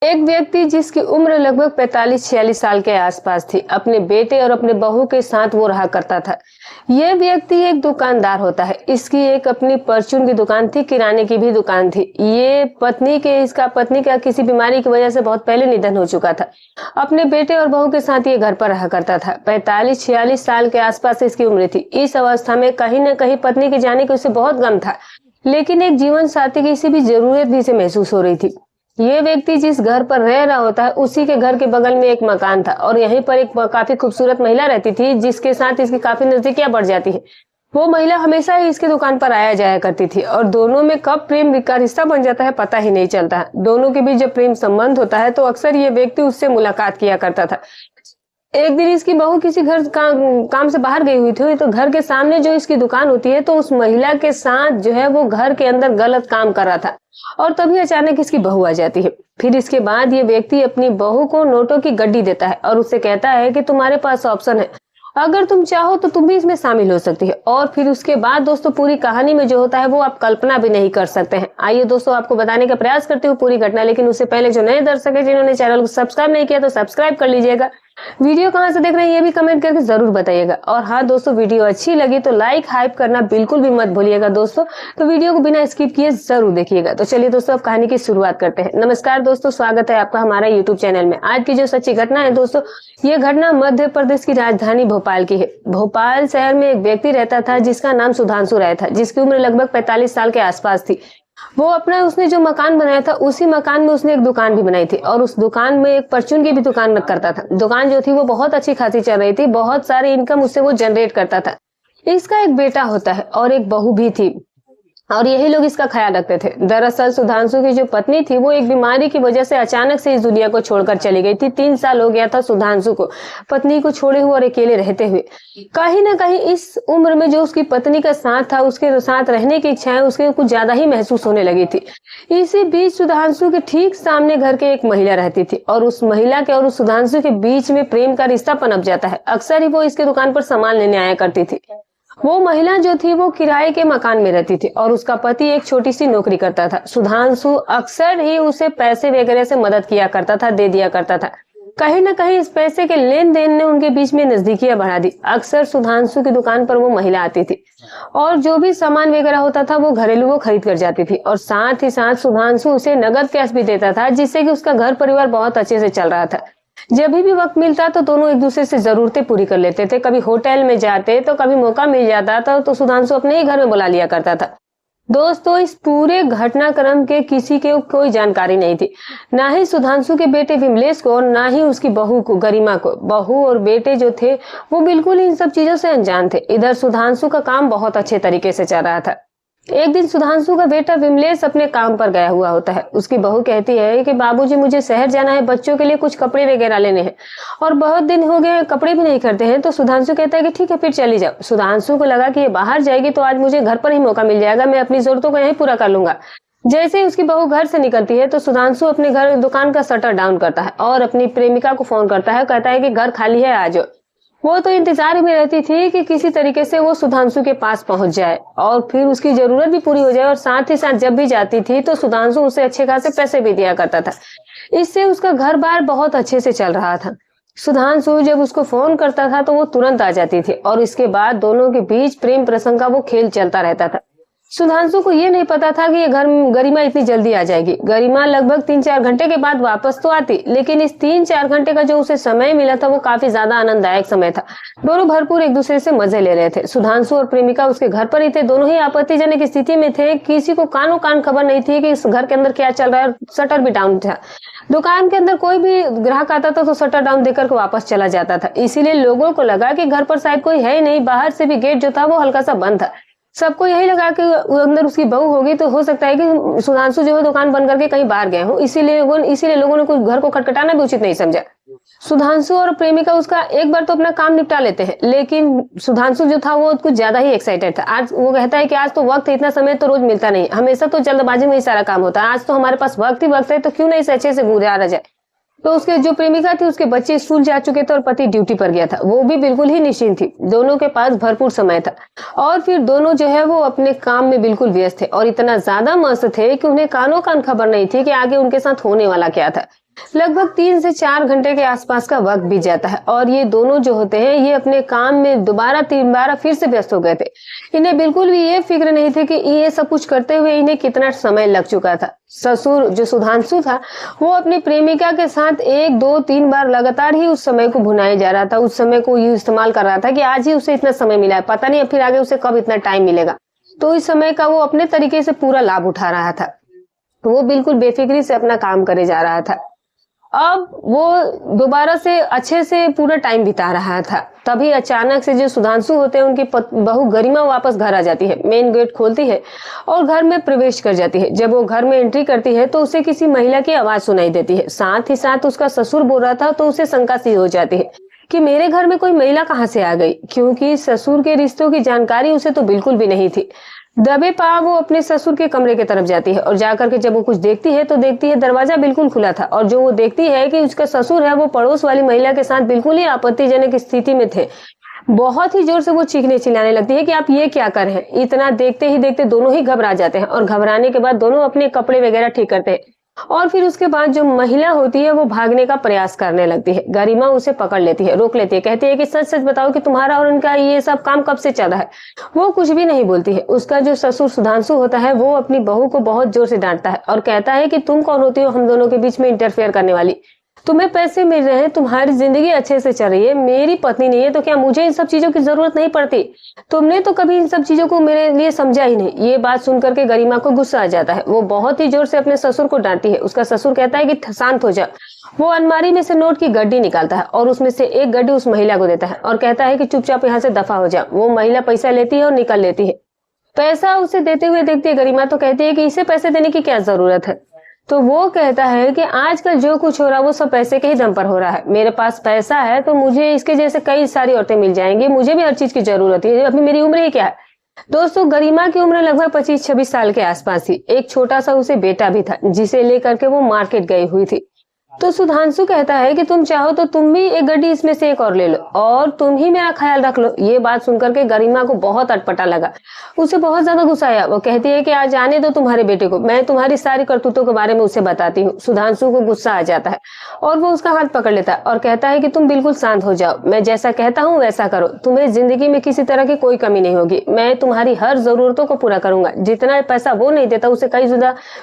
एक व्यक्ति जिसकी उम्र लगभग 45-46 साल के आसपास थी, अपने बेटे और अपने बहू के साथ वो रहा करता था। यह व्यक्ति एक दुकानदार होता है। इसकी एक अपनी परचून की दुकान थी, किराने की भी दुकान थी। ये इसका पत्नी का किसी बीमारी की वजह से बहुत पहले निधन हो चुका था। अपने बेटे और बहू के साथ ये घर पर रहा करता था। 45-46 साल के आसपास इसकी उम्र थी। इस अवस्था में कहीं न कहीं पत्नी के जाने का उसे बहुत गम था, लेकिन एक जीवन साथी की इसे भी जरूरत भी इसे महसूस हो रही थी। ये व्यक्ति जिस घर पर रह रहा होता है, उसी के घर के बगल में एक मकान था और यहीं पर एक काफी खूबसूरत महिला रहती थी, जिसके साथ इसकी काफी नजदीकियां बढ़ जाती है। वो महिला हमेशा ही इसके दुकान पर आया जाया करती थी और दोनों में कब प्रेम का रिश्ता बन जाता है पता ही नहीं चलता। दोनों के बीच जब प्रेम संबंध होता है तो अक्सर ये व्यक्ति उससे मुलाकात किया करता था। एक दिन इसकी बहू किसी काम से बाहर गई हुई थी, तो घर के सामने जो इसकी दुकान होती है, तो उस महिला के साथ जो है वो घर के अंदर गलत काम कर रहा था और तभी अचानक इसकी बहू आ जाती है। फिर इसके बाद ये व्यक्ति अपनी बहू को नोटों की गड्डी देता है और उससे कहता है कि तुम्हारे पास ऑप्शन है, अगर तुम चाहो तो तुम भी इसमें शामिल हो सकती है। और फिर उसके बाद दोस्तों पूरी कहानी में जो होता है वो आप कल्पना भी नहीं कर सकते हैं। आइए दोस्तों आपको बताने का प्रयास करते हुए पूरी घटना, लेकिन उससे पहले जो नए दर्शक है जिन्होंने चैनल को सब्सक्राइब नहीं किया तो सब्सक्राइब कर लीजिएगा। वीडियो कहां से देख रहे हैं ये भी कमेंट करके जरूर बताइएगा। और हाँ दोस्तों, वीडियो अच्छी लगी तो लाइक हाइप करना बिल्कुल भी मत भूलिएगा दोस्तों। तो वीडियो को बिना स्किप किए जरूर देखिएगा। तो चलिए दोस्तों अब कहानी की शुरुआत करते हैं। नमस्कार दोस्तों, स्वागत है आपका हमारा यूट्यूब चैनल में। आज की जो सच्ची घटना है दोस्तों, ये घटना मध्य प्रदेश की राजधानी भोपाल की है। भोपाल शहर में एक व्यक्ति रहता था जिसका नाम सुधांशु राय था, जिसकी उम्र लगभग 45 साल के आसपास थी। उसने जो मकान बनाया था, उसी मकान में उसने एक दुकान भी बनाई थी और उस दुकान में एक परचून की भी दुकान करता था। दुकान जो थी वो बहुत अच्छी खासी चल रही थी, बहुत सारी इनकम उससे वो जनरेट करता था। इसका एक बेटा होता है और एक बहू भी थी और यही लोग इसका ख्याल रखते थे। दरअसल सुधांशु की जो पत्नी थी वो एक बीमारी की वजह से अचानक से इस दुनिया को छोड़कर चली गई थी। 3 साल हो गया था सुधांशु को पत्नी को छोड़े हुए और अकेले रहते हुए। कहीं ना कहीं इस उम्र में जो उसकी पत्नी का साथ था, उसके साथ रहने की इच्छाएं उसके कुछ ज्यादा ही महसूस होने लगी थी। इसी बीच सुधांशु के ठीक सामने घर के एक महिला रहती थी और उस महिला के और उस सुधांशु के बीच में प्रेम का रिश्ता पनप जाता है। अक्सर ही वो इसके दुकान पर सामान लेने आया करती थी। वो महिला जो थी वो किराए के मकान में रहती थी और उसका पति एक छोटी सी नौकरी करता था। सुधांशु अक्सर ही उसे पैसे वगैरह से मदद किया करता था, दे दिया करता था। कहीं ना कहीं इस पैसे के लेन देन ने उनके बीच में नजदीकियां बढ़ा दी। अक्सर सुधांशु की दुकान पर वो महिला आती थी और जो भी सामान वगैरह होता था वो घरेलू वो खरीद कर जाती थी और साथ ही साथ सुधांशु उसे नगद कैश भी देता था, जिससे कि उसका घर परिवार बहुत अच्छे से चल रहा था। जब भी वक्त मिलता तो दोनों एक दूसरे से जरूरतें पूरी कर लेते थे। कभी होटल में जाते तो कभी मौका मिल जाता था तो सुधांशु अपने ही घर में बुला लिया करता था। दोस्तों इस पूरे घटनाक्रम के किसी के कोई जानकारी नहीं थी, ना ही सुधांशु के बेटे विमलेश को और ना ही उसकी बहू को गरिमा को। बहू और बेटे जो थे वो बिल्कुल इन सब चीजों से अनजान थे। इधर सुधांशु का काम बहुत अच्छे तरीके से चल रहा था। एक दिन सुधांशु का बेटा विमलेश अपने काम पर गया हुआ होता है। उसकी बहू कहती है कि बाबूजी मुझे शहर जाना है, बच्चों के लिए कुछ कपड़े वगैरह लेने हैं और बहुत दिन हो गए कपड़े भी नहीं खरीदे हैं। तो सुधांशु कहता है कि ठीक है फिर चली जाओ। सुधांशु को लगा कि ये बाहर जाएगी तो आज मुझे घर पर ही मौका मिल जाएगा, मैं अपनी जरूरतों को यहीं पूरा कर लूंगा। जैसे ही उसकी बहू घर से निकलती है तो सुधांशु अपने घर दुकान का शटर डाउन करता है और अपनी प्रेमिका को फोन करता है, कहता है कि घर खाली है, आ जाओ। वो तो इंतजार में रहती थी कि किसी तरीके से वो सुधांशु के पास पहुंच जाए और फिर उसकी जरूरत भी पूरी हो जाए। और साथ ही साथ जब भी जाती थी तो सुधांशु उसे अच्छे खासे पैसे भी दिया करता था। इससे उसका घर बार बहुत अच्छे से चल रहा था। सुधांशु जब उसको फोन करता था तो वो तुरंत आ जाती थी और इसके बाद दोनों के बीच प्रेम प्रसंग का वो खेल चलता रहता था। सुधांशु को ये नहीं पता था कि ये घर गरिमा इतनी जल्दी आ जाएगी। गरिमा लगभग 3-4 घंटे के बाद वापस तो आती, लेकिन इस 3-4 घंटे का जो उसे समय मिला था वो काफी ज्यादा आनंददायक समय था। दोनों भरपूर एक दूसरे से मजे ले रहे थे। सुधांशु और प्रेमिका उसके घर पर ही थे। दोनों ही आपत्तिजनक स्थिति में थे। किसी को कानो कान खबर नहीं थी कि इस घर के अंदर क्या चल रहा है। शटर भी डाउन था। दुकान के अंदर कोई भी ग्राहक आता था तो शटर डाउन देकर के वापस चला जाता था। इसीलिए लोगों को लगा कि घर पर शायद कोई है ही नहीं। बाहर से भी गेट जो था वो हल्का सा बंद था। सबको यही लगा कि अंदर उसकी बहू होगी, तो हो सकता है कि सुधांशु जो है दुकान बंद करके कहीं बाहर गए हो। इसीलिए लोगों ने कुछ घर को खटखटाना भी उचित नहीं समझा। सुधांशु और प्रेमिका उसका एक बार तो अपना काम निपटा लेते हैं, लेकिन सुधांशु जो था वो कुछ ज्यादा ही एक्साइटेड था। आज वो कहता है कि आज तो वक्त, इतना समय तो रोज मिलता नहीं, हमेशा तो जल्दबाजी में ही सारा काम होता है। आज तो हमारे पास वक्त ही वक्त है, तो क्यों नहीं इसे अच्छे से गुजारा जाए। तो उसके जो प्रेमिका थी उसके बच्चे स्कूल जा चुके थे और पति ड्यूटी पर गया था। वो भी बिल्कुल ही निश्चिंत थी। दोनों के पास भरपूर समय था और फिर दोनों जो है वो अपने काम में बिल्कुल व्यस्त थे और इतना ज्यादा मस्त थे कि उन्हें कानों कान खबर नहीं थी कि आगे उनके साथ होने वाला क्या था। लगभग 3 से 4 घंटे के आसपास का वक्त बीत जाता है और ये दोनों जो होते हैं ये अपने काम में दोबारा फिर से व्यस्त हो गए थे। इन्हें बिल्कुल भी ये फिक्र नहीं थी कि ये सब कुछ करते हुए इन्हें कितना समय लग चुका था। ससुर जो सुधांशु था वो अपनी प्रेमिका के साथ 1 2 3 बार लगातार ही उस समय को भुनाए जा रहा था, उस समय को यूं इस्तेमाल कर रहा था कि आज ही उसे इतना समय मिला है, पता नहीं फिर आगे उसे कब इतना टाइम मिलेगा। तो इस समय का वो अपने तरीके से पूरा लाभ उठा रहा था। वो बिल्कुल बेफिक्री से अपना काम करे जा रहा था। अब वो दोबारा से अच्छे से पूरा टाइम बिता रहा था। तभी अचानक से जो सुधांशु होते हैं उनकी बहू गरिमा वापस घर आ जाती है, मेन गेट खोलती है और घर में प्रवेश कर जाती है। जब वो घर में एंट्री करती है तो उसे किसी महिला की आवाज सुनाई देती है, साथ ही साथ उसका ससुर बोल रहा था। तो उसे शंका सी हो जाती है कि मेरे घर में कोई महिला कहाँ से आ गई, क्योंकि ससुर के रिश्तों की जानकारी उसे तो बिल्कुल भी नहीं थी। दबे पांव वो अपने ससुर के कमरे की तरफ जाती है और जाकर के जब वो कुछ देखती है तो देखती है दरवाजा बिल्कुल खुला था और जो वो देखती है कि उसका ससुर है वो पड़ोस वाली महिला के साथ बिल्कुल ही आपत्तिजनक स्थिति में थे। बहुत ही जोर से वो चीखने चिल्लाने लगती है कि आप ये क्या कर रहे हैं। इतना देखते ही देखते दोनों ही घबरा जाते हैं और घबराने के बाद दोनों अपने कपड़े वगैरह ठीक करते हैं और फिर उसके बाद जो महिला होती है वो भागने का प्रयास करने लगती है। गरिमा उसे पकड़ लेती है, रोक लेती है, कहती है कि सच सच बताओ कि तुम्हारा और उनका ये सब काम कब से चल रहा है। वो कुछ भी नहीं बोलती है। उसका जो ससुर सुधांशु होता है वो अपनी बहू को बहुत जोर से डांटता है और कहता है कि तुम कौन होती हो हम दोनों के बीच में इंटरफेयर करने वाली। तुम्हें पैसे मिल रहे हैं, तुम्हारी जिंदगी अच्छे से चल रही है, मेरी पत्नी नहीं है तो क्या मुझे इन सब चीजों की जरूरत नहीं पड़ती। तुमने तो कभी इन सब चीजों को मेरे लिए समझा ही नहीं। ये बात सुनकर के गरिमा को गुस्सा आ जाता है। वो बहुत ही जोर से अपने ससुर को डांटती है। उसका ससुर कहता है कि शांत हो जा। वो अलमारी में से नोट की गड्डी निकालता है और उसमें से एक गड्डी उस महिला को देता है और कहता है कि चुपचाप यहाँ से दफा हो जा। वो महिला पैसा लेती है और निकल लेती है। पैसा उसे देते हुए देखती है गरिमा तो कहती है कि इसे पैसे देने की क्या जरूरत है। तो वो कहता है कि आजकल जो कुछ हो रहा है वो सब पैसे के ही दम पर हो रहा है। मेरे पास पैसा है तो मुझे इसके जैसे कई सारी औरतें मिल जाएंगी, मुझे भी हर चीज की जरूरत है। अभी मेरी उम्र ही क्या है। दोस्तों गरिमा की उम्र लगभग 25-26 साल के आसपास थी। एक छोटा सा उसे बेटा भी था जिसे लेकर के वो मार्केट गई हुई थी। तो सुधांशु कहता है कि तुम चाहो तो तुम भी एक गड्डी इसमें से एक और ले लो और तुम ही मेरा ख्याल रख लो। ये बात सुनकर के गरिमा को बहुत अटपटा लगा, उसे बहुत ज्यादा गुस्सा आया। वो कहती है कि आज आने दो तुम्हारे बेटे को, मैं तुम्हारी सारी करतूतों के बारे में उसे बताती हूँ। सुधांशु को गुस्सा आ जाता है और वो उसका हाथ पकड़ लेता है और कहता है कि तुम बिल्कुल शांत हो जाओ, मैं जैसा कहता हूँ वैसा करो, तुम्हें जिंदगी में किसी तरह की कोई कमी नहीं होगी। मैं तुम्हारी हर जरूरतों को पूरा करूंगा। जितना पैसा वो नहीं देता उसे कई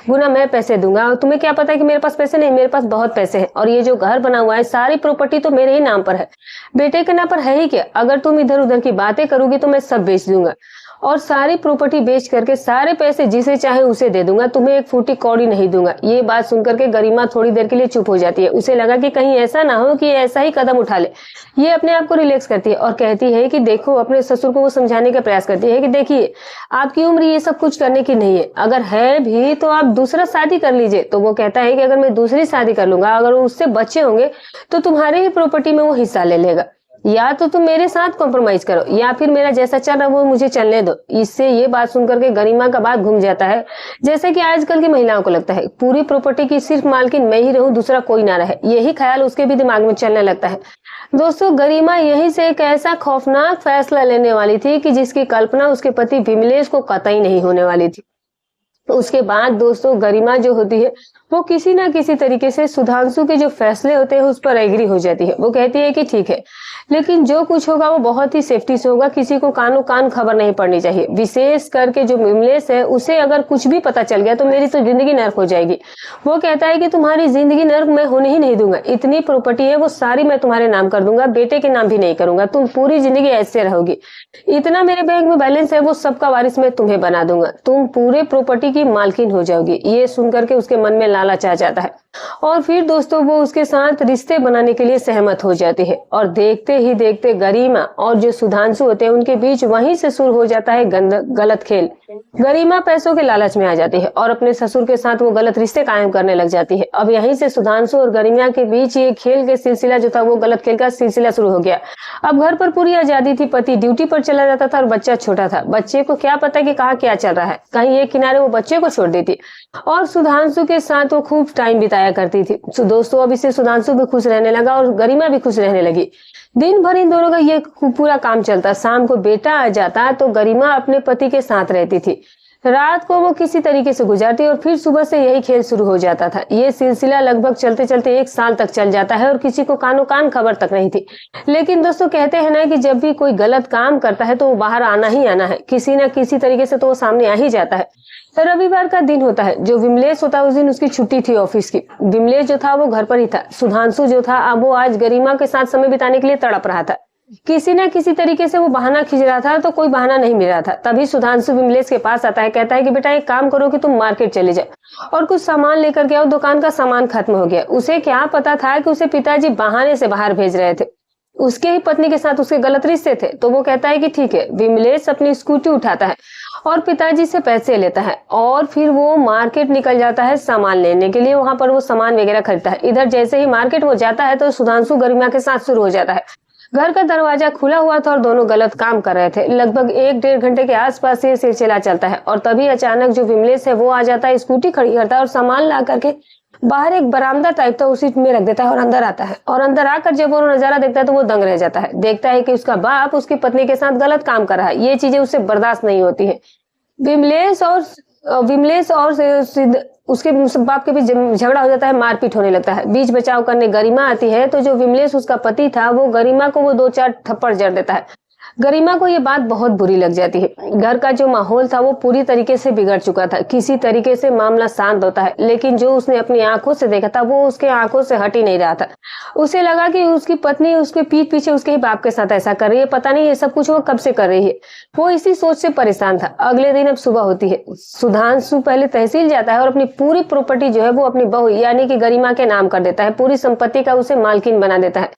गुना मैं पैसे दूंगा। तुम्हें क्या पता है कि मेरे पास पैसे नहीं, मेरे पास बहुत पैसे हैं और ये जो घर बना हुआ है सारी प्रॉपर्टी तो मेरे ही नाम पर है, बेटे के नाम पर है ही क्या। अगर तुम इधर उधर की बातें करोगी तो मैं सब बेच दूंगा और सारी प्रॉपर्टी बेच करके सारे पैसे जिसे चाहे उसे दे दूंगा, तुम्हें एक फूटी कौड़ी नहीं दूंगा। ये बात सुनकर के गरिमा थोड़ी देर के लिए चुप हो जाती है। उसे लगा कि कहीं ऐसा ना हो कि ऐसा ही कदम उठा ले। ये अपने आप को रिलैक्स करती है और कहती है कि देखो, अपने ससुर को वो समझाने का प्रयास करती है कि देखिए आपकी उम्र ये सब कुछ करने की नहीं है, अगर है भी तो आप दूसरा शादी कर लीजिए। तो वो कहता है कि अगर मैं दूसरी शादी कर लूंगा, अगर उससे बच्चे होंगे तो तुम्हारे ही प्रॉपर्टी में वो हिस्सा ले लेगा, या तो तुम मेरे साथ कॉम्प्रोमाइज करो या फिर मेरा जैसा चल रहा है वो मुझे चलने दो। इससे ये बात सुनकर के गरिमा का बात घूम जाता है। जैसे कि आजकल की महिलाओं को लगता है पूरी प्रॉपर्टी की सिर्फ मालकिन मैं ही रहूं, दूसरा कोई ना रहे। यही ख्याल उसके भी दिमाग में चलने लगता है। दोस्तों गरिमा यहीं से एक ऐसा खौफनाक फैसला लेने वाली थी कि जिसकी कल्पना उसके पति विमलेश को कतई नहीं होने वाली थी। उसके बाद दोस्तों गरिमा जो होती है वो किसी ना किसी तरीके से सुधांशु के जो फैसले होते हैं उस पर एग्री हो जाती है। वो कहती है कि ठीक है, लेकिन जो कुछ होगा वो बहुत ही सेफ्टी से होगा, किसी को कानो कान खबर नहीं पड़नी चाहिए। विशेष करके जो विमलेश है उसे अगर कुछ भी पता चल गया तो मेरी तो जिंदगी नर्क हो जाएगी। वो कहता है कि तुम्हारी जिंदगी नर्क मैं होने ही नहीं दूंगा। इतनी प्रॉपर्टी है वो सारी मैं तुम्हारे नाम कर दूंगा, बेटे के नाम भी नहीं करूंगा। तुम पूरी जिंदगी ऐसे रहोगी। इतना मेरे बैंक में बैलेंस है वो सबका वारिस मैं तुम्हें बना दूंगा, तुम पूरे प्रॉपर्टी की मालकिन हो जाओगी। ये सुनकर के उसके मन में लालच आ जाता है और फिर दोस्तों वो उसके साथ रिश्ते बनाने के लिए सहमत हो जाती है। और देखते ही देखते गरिमा और जो सुधांशु होते हैं उनके बीच वहीं से शुरू हो जाता है गलत खेल। गरिमा पैसों के लालच में आ जाती है और अपने ससुर के साथ वो गलत रिश्ते कायम करने लग जाती है। अब यहीं से सुधांशु और गरिमा के बीच ये खेल के सिलसिला जो था वो गलत खेल का सिलसिला शुरू हो गया। अब घर पर पूरी आजादी थी, पति ड्यूटी पर चला जाता था और बच्चा छोटा था। बच्चे को क्या पता कि कहाँ क्या चल रहा है, कहीं एक किनारे वो बच्चे को छोड़ देती और सुधांशु के साथ वो खूब टाइम बिताया करती थी। तो दोस्तों अब इससे सुधांशु भी खुश रहने लगा और गरिमा भी खुश रहने लगी। दिन भर इन दोनों का ये पूरा काम चलता। शाम को बेटा आ जाता तो गरिमा अपने पति के साथ रहती थी। रात को वो किसी तरीके से गुजारती और फिर सुबह से यही खेल शुरू हो जाता था। ये सिलसिला लगभग चलते चलते 1 साल तक चल जाता है और किसी को कानो कान खबर तक नहीं थी। लेकिन दोस्तों कहते हैं ना कि जब भी कोई गलत काम करता है तो वो बाहर आना ही आना है, किसी ना किसी तरीके से तो वो सामने आ ही जाता है। रविवार का दिन होता है, जो विमलेश होता है उस दिन उसकी छुट्टी थी ऑफिस की। विमलेश जो था वो घर पर ही था। सुधांशु जो था अब वो आज गरिमा के साथ समय बिताने के लिए तड़प रहा था। किसी ना किसी तरीके से वो बहाना खींच रहा था तो कोई बहाना नहीं मिल रहा था। तभी सुधांशु विमलेश के पास आता है, कहता है कि बेटा एक काम करो कि तुम मार्केट चले जाओ और कुछ सामान लेकर के आओ, दुकान का सामान खत्म हो गया। उसे क्या पता था कि उसे पिताजी बहाने से बाहर भेज रहे थे, उसके ही पत्नी के साथ उसके गलत रिश्ते थे। तो वो कहता है कि ठीक है। विमलेश अपनी स्कूटी उठाता है और पिताजी से पैसे लेता है और फिर वो मार्केट निकल जाता है सामान लेने के लिए। वहां पर वो सामान वगैरह खरीदता है। इधर जैसे ही मार्केट वो जाता है तो सुधांशु गरिमा के साथ शुरू हो जाता है। घर का दरवाजा खुला हुआ था और दोनों गलत काम कर रहे थे। लगभग 1-1.5 घंटे के आसपास ये सिलसिला चलता है और तभी अचानक जो विमलेश है वो आ जाता है, स्कूटी खड़ी करता है और सामान ला करके बाहर एक बरामदा टाइप था उसी में रख देता है और अंदर आता है। और अंदर आकर जब वो नजारा देखता है तो वो दंग रह जाता है। देखता है कि उसका बाप उसकी पत्नी के साथ गलत काम कर रहा है। ये चीजें उससे बर्दाश्त नहीं होती है। विमलेश और उसके बाप के बीच झगड़ा हो जाता है, मारपीट होने लगता है। बीच बचाव करने गरिमा आती है तो जो विमलेश उसका पति था वो गरिमा को वो 2-4 थप्पड़ जड़ देता है। गरिमा को ये बात बहुत बुरी लग जाती है। घर का जो माहौल था वो पूरी तरीके से बिगड़ चुका था। किसी तरीके से मामला शांत होता है, लेकिन जो उसने अपनी आंखों से देखा था वो उसके आंखों से हट ही नहीं रहा था। उसे लगा कि उसकी पत्नी उसके पीठ पीछे उसके ही बाप के साथ ऐसा कर रही है, पता नहीं ये सब कुछ वो कब से कर रही है। वो इसी सोच से परेशान था। अगले दिन अब सुबह होती है। सुधांशु पहले तहसील जाता है और अपनी पूरी प्रॉपर्टी जो है वो अपनी बहू यानी कि गरिमा के नाम कर देता है। पूरी संपत्ति का उसे मालकिन बना देता है।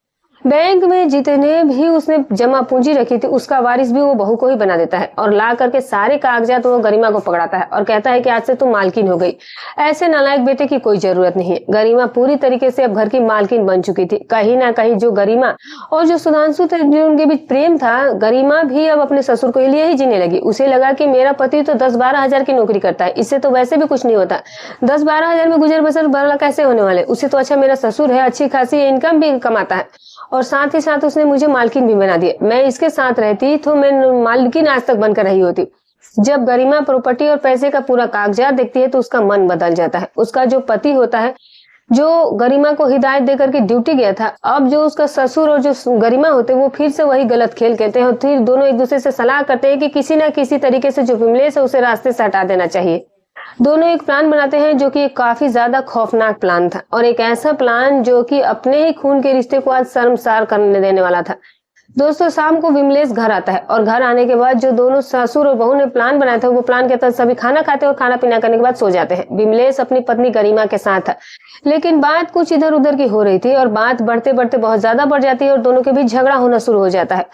बैंक में जितने भी उसने जमा पूंजी रखी थी उसका वारिस भी वो बहू को ही बना देता है और ला करके सारे कागजात वो गरिमा को पकड़ाता है और कहता है कि आज से तुम मालकिन हो गई। ऐसे नालायक बेटे की कोई जरूरत नहीं है। गरिमा पूरी तरीके से अब घर की मालकिन बन चुकी थी। कहीं ना कहीं जो गरिमा और जो सुधांशु थे जो उनके बीच प्रेम था, गरिमा भी अब अपने ससुर के लिए ही जीने लगी। उसे लगा कि मेरा पति तो 10-12 हजार की नौकरी करता है, इससे तो वैसे भी कुछ नहीं होता। 10-12 हजार में गुजर बसर भला कैसे होने वाले, उससे तो अच्छा मेरा ससुर है, अच्छी खासी इनकम भी कमाता है और साथ ही साथ उसने मुझे मालकिन भी बना दिया। मैं इसके साथ रहती तो मैं मालकिन आज तक बनकर रही होती। जब गरिमा प्रॉपर्टी और पैसे का पूरा कागजात देखती है तो उसका मन बदल जाता है। उसका जो पति होता है, जो गरिमा को हिदायत देकर के ड्यूटी गया था, अब जो उसका ससुर और जो गरिमा होते हैं वो फिर से वही गलत खेल खेलते हैं और फिर दोनों एक दूसरे से सलाह करते हैं कि किसी ना किसी तरीके से जो विमलेश है उसे रास्ते से हटा देना चाहिए। दोनों एक प्लान बनाते हैं जो कि काफी ज्यादा खौफनाक प्लान था और एक ऐसा प्लान जो कि अपने ही खून के रिश्ते को आज शर्मसार करने देने वाला था। दोस्तों शाम को विमलेश घर आता है और घर आने के बाद जो दोनों ससुर और बहू ने प्लान बनाया था वो प्लान के तहत सभी खाना खाते और खाना पीना करने के बाद सो जाते हैं। विमलेश अपनी पत्नी गरिमा के साथ था, लेकिन बात कुछ इधर उधर की हो रही थी और बात बढ़ते बढ़ते बहुत ज्यादा बढ़ जाती है और दोनों के बीच झगड़ा होना शुरू हो जाता है।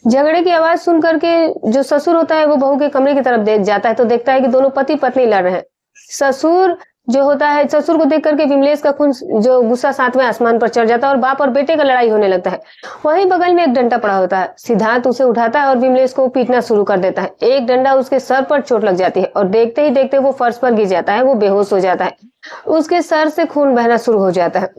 झगड़े की आवाज सुन करके जो ससुर होता है वो बहू के कमरे की तरफ देख जाता है तो देखता है कि दोनों पति पत्नी लड़ रहे हैं। ससुर जो होता है, ससुर को देख करके विमलेश का खून जो गुस्सा 7वें आसमान पर चढ़ जाता है और बाप और बेटे का लड़ाई होने लगता है। वहीं बगल में एक डंडा पड़ा होता है। सिद्धार्थ उसे उठाता है और विमलेश को पीटना शुरू कर देता है। एक डंडा उसके सर पर चोट लग जाती है और देखते ही देखते वो फर्श पर गिर जाता है। वो बेहोश हो जाता है। उसके सर से खून बहना शुरू हो जाता है।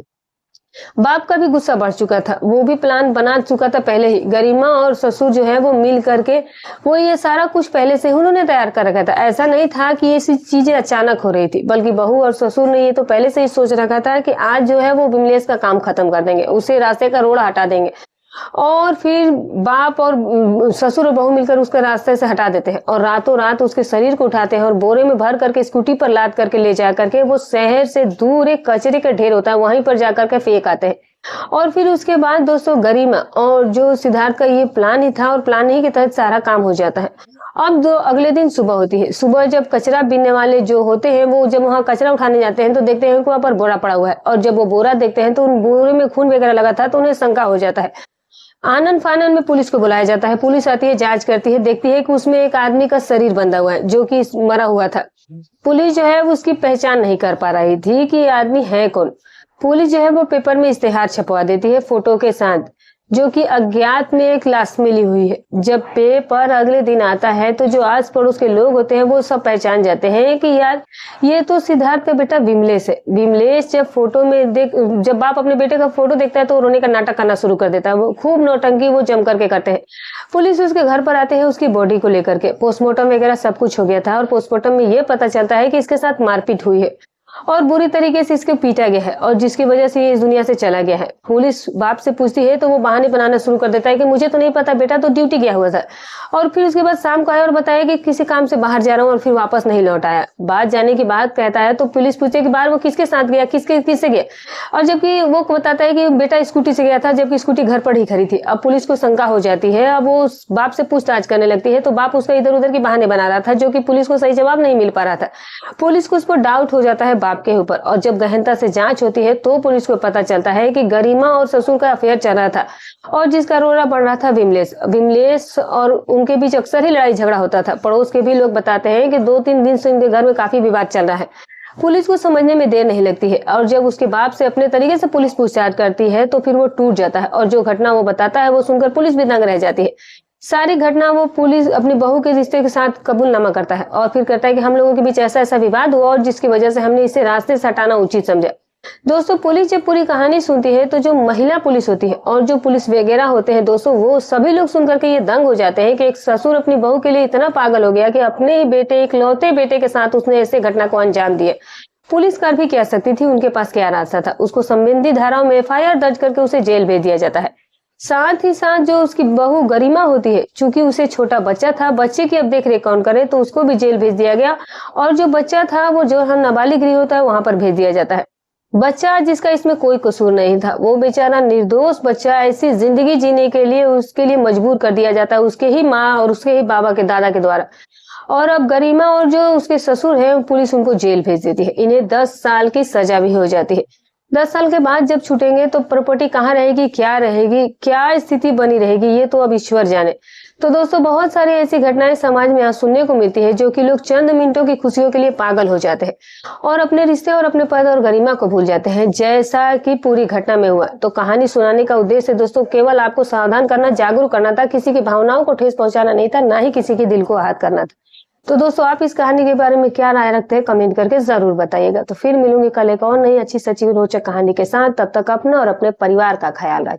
बाप का भी गुस्सा बढ़ चुका था। वो भी प्लान बना चुका था पहले ही। गरिमा और ससुर जो है वो मिल करके वो ये सारा कुछ पहले से उन्होंने तैयार कर रखा था। ऐसा नहीं था कि ये चीजें अचानक हो रही थी, बल्कि बहू और ससुर ने ये तो पहले से ही सोच रखा था कि आज जो है वो विमलेश का काम खत्म कर देंगे, उसे रास्ते का रोड़ा हटा देंगे और फिर बाप और ससुर और बहू मिलकर उसके रास्ते से हटा देते हैं और रातों रात उसके शरीर को उठाते हैं और बोरे में भर करके स्कूटी पर लाद करके ले जा करके वो शहर से दूर एक कचरे का ढेर होता है वहीं पर जाकर के फेंक आते हैं। और फिर उसके बाद दोस्तों गरिमा और जो सिद्धार्थ का ये प्लान ही था और प्लान ही के तहत सारा काम हो जाता है। अब अगले दिन सुबह होती है। सुबह जब कचरा बीनने वाले जो होते हैं वो जब वहाँ कचरा उठाने जाते हैं तो देखते हैं कि वहाँ पर बोरा पड़ा हुआ है और जब वो बोरा देखते हैं तो उन बोरे में खून वगैरह लगा था तो उन्हें शंका हो जाता है। आनन फानन में पुलिस को बुलाया जाता है। पुलिस आती है, जांच करती है, देखती है कि उसमें एक आदमी का शरीर बंधा हुआ है जो कि मरा हुआ था। पुलिस जो है उसकी पहचान नहीं कर पा रही थी कि ये आदमी है कौन। पुलिस जो है वो पेपर में इश्तेहार छपवा देती है फोटो के साथ। जो कि अज्ञात में एक लाश मिली हुई है। जब पेपर अगले दिन आता है तो जो आस पड़ोस के लोग होते हैं वो सब पहचान जाते हैं कि यार ये तो सिद्धार्थ का बेटा विमलेश है। विमलेश जब बाप अपने बेटे का फोटो देखता है तो रोने का नाटक करना शुरू कर देता है। वो खूब नौटंकी वो जम करके करते हैं। पुलिस उसके घर पर आते हैं उसकी बॉडी को लेकर के। पोस्टमार्टम वगैरह सब कुछ हो गया था और पोस्टमार्टम में ये पता चलता है कि इसके साथ मारपीट हुई है और बुरी तरीके से इसको पीटा गया है और जिसकी वजह से ये इस दुनिया से चला गया है। पुलिस बाप से पूछती है तो वो बहाने बनाना शुरू कर देता है कि मुझे तो नहीं पता, बेटा तो ड्यूटी गया हुआ था। और फिर उसके बाद शाम को आया और बताया कि किसी काम से बाहर जा रहा हूँ और फिर वापस नहीं लौट आया। बात जाने की बात कहता है तो पुलिस पूछती है कि बाहर वो किसके साथ गया, किससे गया, और जबकि वो बताता है कि बेटा स्कूटी से गया था, जबकि स्कूटी घर पर ही खड़ी थी। अब पुलिस को शंका हो जाती है। अब वो बाप से पूछताछ करने लगती है तो बाप उसका इधर उधर के बहाने बना रहा था जो कि पुलिस को सही जवाब नहीं मिल पा रहा था। पुलिस को उस पर डाउट हो जाता है बाप के ऊपर और जब गहनता से जांच होती है तो पुलिस को पता चलता है कि गरिमा और ससुर का अफेयर चल रहा था और जिसका रोला पड़ रहा था विमलेश और उनके बीच अक्सर ही लड़ाई झगड़ा होता था। पड़ोस के भी लोग बताते हैं कि 2-3 दिन से उनके घर में काफी विवाद चल रहा है। पुलिस को समझने में देर नहीं लगती है और जब उसके बाप से अपने तरीके से पुलिस पूछताछ करती है तो फिर वो टूट जाता है और जो घटना वो बताता है वो सुनकर पुलिस भी दंग रह जाती है। सारी घटना वो पुलिस अपनी बहू के रिश्ते के साथ कबूलनामा करता है और फिर कहता है कि हम लोगों के बीच ऐसा ऐसा विवाद हुआ और जिसकी वजह से हमने इसे रास्ते से हटाना उचित समझा। दोस्तों, पुलिस जब पूरी कहानी सुनती है तो जो महिला पुलिस होती है और जो पुलिस वगैरह होते हैं दोस्तों, वो सभी लोग सुनकर के ये दंग हो जाते हैं कि एक ससुर अपनी बहू के लिए इतना पागल हो गया कि अपने ही बेटे, इकलौते बेटे के साथ उसने ऐसे घटना को अंजाम दिया। पुलिस कर भी क्या सकती थी, उनके पास क्या रास्ता था। उसको संबंधित धाराओं में एफआईआर दर्ज करके उसे जेल भेज दिया जाता है। साथ ही साथ जो उसकी बहू गरिमा होती है, चूंकि उसे छोटा बच्चा था, बच्चे की अब देख रेख कौन करे, तो उसको भी जेल भेज दिया गया और जो बच्चा था वो जो हम नाबालिग गृह होता है वहां पर भेज दिया जाता है। बच्चा जिसका इसमें कोई कसूर नहीं था, वो बेचारा निर्दोष बच्चा ऐसी जिंदगी जीने के लिए उसके लिए मजबूर कर दिया जाता है उसके ही माँ और उसके ही बाबा के दादा के द्वारा। और अब गरिमा और जो उसके ससुर है पुलिस उनको जेल भेज देती है। इन्हें 10 साल की सजा भी हो जाती है। 10 साल के बाद जब छूटेंगे तो प्रॉपर्टी कहाँ रहेगी, क्या स्थिति बनी रहेगी, ये तो अब ईश्वर जाने। तो दोस्तों, बहुत सारी ऐसी घटनाएं समाज में आज सुनने को मिलती है जो कि लोग चंद मिनटों की खुशियों के लिए पागल हो जाते हैं और अपने रिश्ते और अपने पद और गरिमा को भूल जाते हैं, जैसा कि पूरी घटना में हुआ। तो कहानी सुनाने का उद्देश्य दोस्तों केवल आपको सावधान करना, जागरूक करना था, किसी की भावनाओं को ठेस पहुंचाना नहीं था, ना ही किसी के दिल को आहत करना था। तो दोस्तों, आप इस कहानी के बारे में क्या राय रखते हैं कमेंट करके जरूर बताइएगा। तो फिर मिलूंगी कल एक और नई अच्छी सच्ची रोचक कहानी के साथ। तब तक अपना और अपने परिवार का ख्याल रखें।